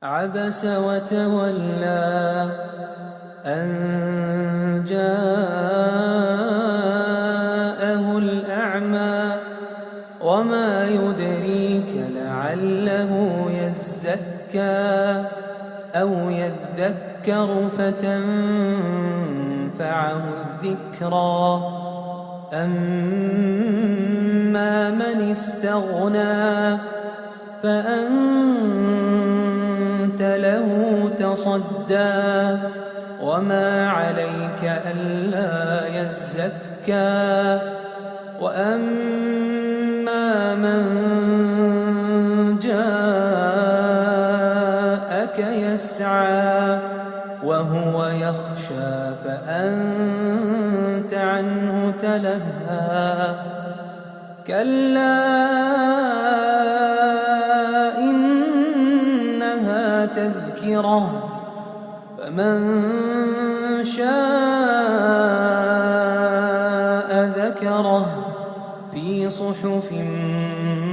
عبس وتولى أن جاءه الأعمى وما يدريك لعله يزكى أو يذكر فتنفعه الذكرى أما من استغنى فأنت له تصدى وما عليك ألا يزكى وأما من جاءك يسعى وهو يخشى فأنت عنه تلهى كلا إنها تذكرة فمن شاء ذكره في صحف